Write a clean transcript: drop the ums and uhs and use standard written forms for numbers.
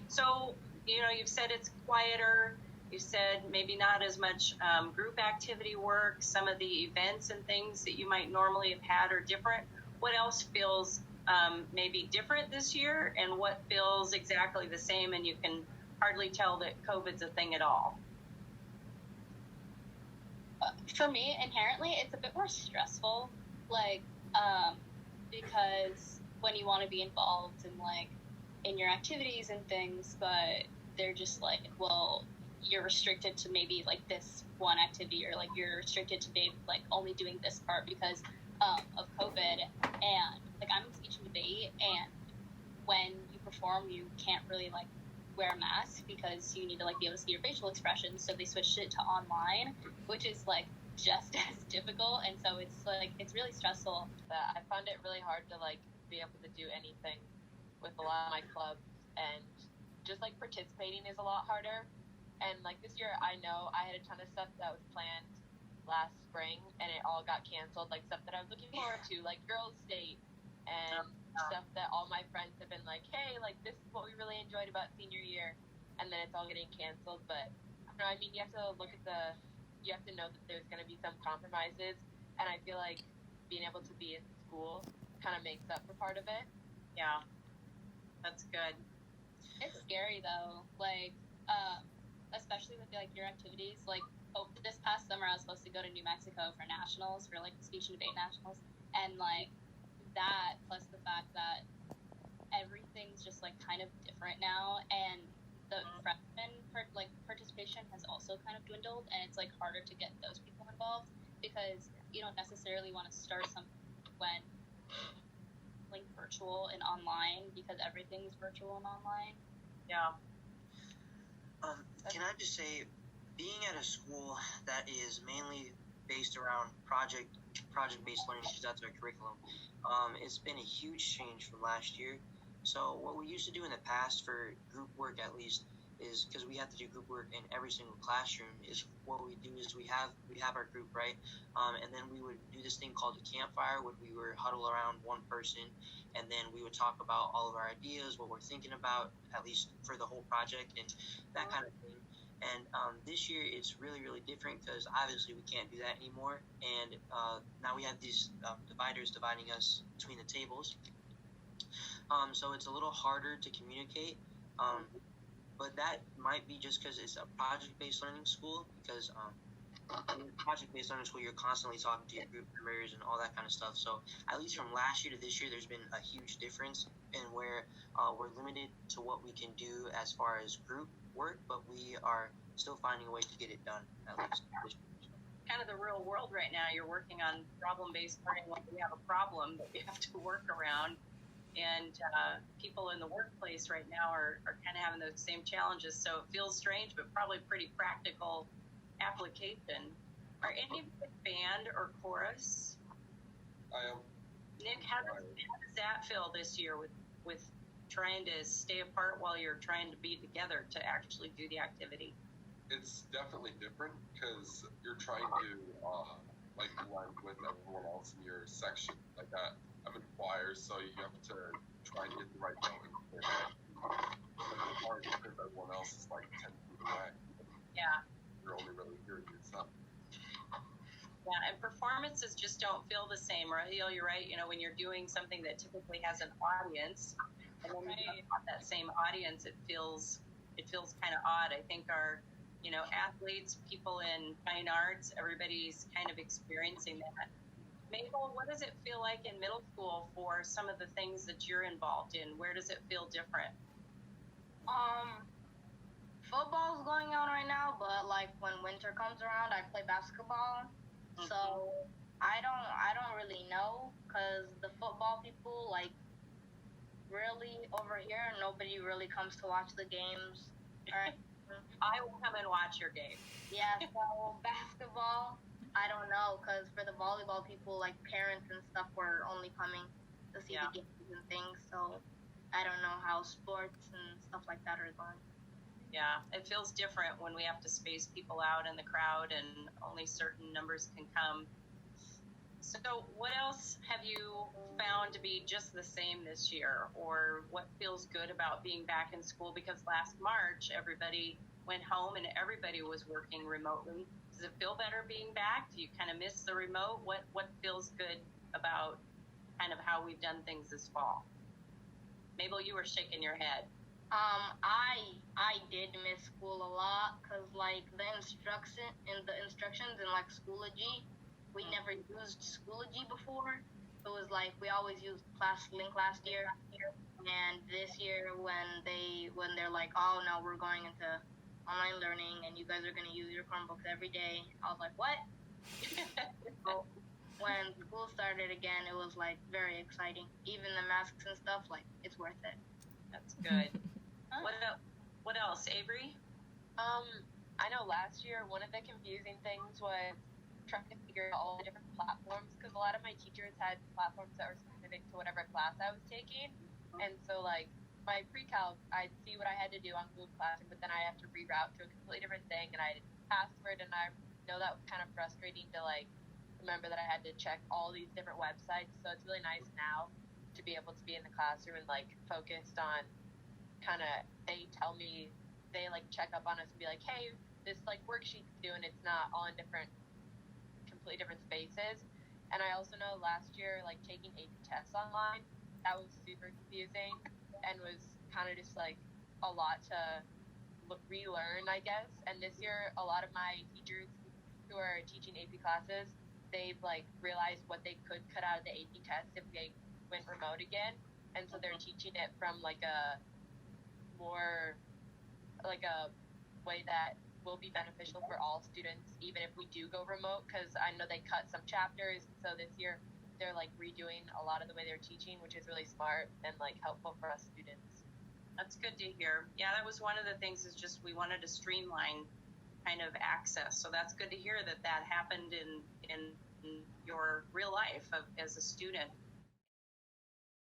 So, you've said it's quieter. You said maybe not as much group activity work. Some of the events and things that you might normally have had are different. What else feels maybe different this year, and what feels exactly the same and you can hardly tell that COVID's a thing at all? For me, inherently, it's a bit more stressful, because when you want to be involved in your activities and things, but they're just well, you're restricted to maybe this one activity, or you're restricted to maybe only doing this part because of COVID. And I'm in speech and debate, and when you perform, you can't really wear a mask because you need to be able to see your facial expressions. So they switched it to online, which is just as difficult, and so it's really stressful. I found it really hard to be able to do anything with a lot of my clubs, and just participating is a lot harder. And this year, I know I had a ton of stuff that was planned last spring, and it all got canceled. Stuff that I was looking forward to, girls' state, and stuff that all my friends have been hey, this is what we really enjoyed about senior year, and then it's all getting canceled. But I mean, you have to look at you have to know that there's going to be some compromises, and I feel being able to be in school kind of makes up for part of it. Yeah, that's good. It's scary though, especially with your activities. This past summer I was supposed to go to New Mexico for nationals, for speech and debate nationals, and that plus the fact that everything's just kind of different now, and the freshman participation has also kind of dwindled, and it's harder to get those people involved because you don't necessarily want to start something when virtual and online, because everything's virtual and online. Yeah. Can I just say, being at a school that is mainly based around project-based learning, because that's our curriculum, it's been a huge change from last year. So what we used to do in the past for group work, at least, is because we have to do group work in every single classroom, is what we do is we have our group, right? And then we would do this thing called a campfire, where we would huddle around one person, and then we would talk about all of our ideas, what we're thinking about, at least for the whole project, and that kind of thing. And this year it's really, really different because obviously we can't do that anymore. And now we have these dividers dividing us between the tables. So it's a little harder to communicate. But that might be just because it's a project-based learning school, because in project-based learning school, you're constantly talking to your group members and all that kind of stuff. So at least from last year to this year, there's been a huge difference in where we're limited to what we can do as far as group work, but we are still finding a way to get it done, at least this year. Kind of the real world right now. You're working on problem-based learning when we have a problem that we have to work around. And people in the workplace right now are kind of having those same challenges. So it feels strange, but probably pretty practical application. Are any of you band or chorus? I am. Nick, how does that feel this year with trying to stay apart while you're trying to be together to actually do the activity? It's definitely different because you're trying to blend with everyone else in your section. I'm in choir, so you have to try and get the right note. It's hard because everyone else is 10 feet away. Yeah. You're only really hearing yourself. Yeah, and performances just don't feel the same, right? You're right. When you're doing something that typically has an audience, and when you don't have that same audience, it feels kind of odd. I think our athletes, people in fine arts, everybody's kind of experiencing that. Mabel, what does it feel like in middle school for some of the things that you're involved in? Where does it feel different? Football's going on right now, but when winter comes around, I play basketball. Mm-hmm. So I don't really know, because the football people really over here, nobody really comes to watch the games. Right? I will come and watch your game. Yeah, so basketball, I don't know, because for the volleyball people, parents and stuff were only coming to see the games and things, so I don't know how sports and stuff like that are going. Yeah, it feels different when we have to space people out in the crowd and only certain numbers can come. So what else have you found to be just the same this year, or what feels good about being back in school? Because last March, everybody went home and everybody was working remotely. Does it feel better being back? Do you kind of miss the remote? What feels good about kind of how we've done things this fall? Mabel, you were shaking your head. I did miss school a lot because like the instructions in like Schoology, we never used Schoology before. It was like we always used ClassLink last year, and this year when they're like, oh no, we're going into online learning and you guys are gonna use your Chromebooks every day, I was like, what? So when school started again, it was like very exciting. Even the masks and stuff, like it's worth it. That's good. What else, Avery? I know last year one of the confusing things was trying to figure out all the different platforms, because a lot of my teachers had platforms that were specific to whatever class I was taking, and so like my pre-calc, I'd see what I had to do on Google Classroom, but then I have to reroute to a completely different thing, and I had a password, and I know that was kind of frustrating to like remember that I had to check all these different websites. So it's really nice now to be able to be in the classroom and like focused on kind of, they tell me, they like check up on us and be like, hey, this like worksheet's due, and it's not all in completely different spaces. And I also know last year, like taking AP tests online, that was super confusing and was kind of just like a lot to relearn, I guess. And this year, a lot of my teachers who are teaching AP classes, they've like realized what they could cut out of the AP test if they went remote again, and so they're teaching it from like a more like a way that will be beneficial for all students, even if we do go remote, because I know they cut some chapters. So this year they're like redoing a lot of the way they're teaching, which is really smart and like helpful for us students. That's good to hear. Yeah, that was one of the things, is just we wanted to streamline kind of access. So that's good to hear that happened in your real life as a student.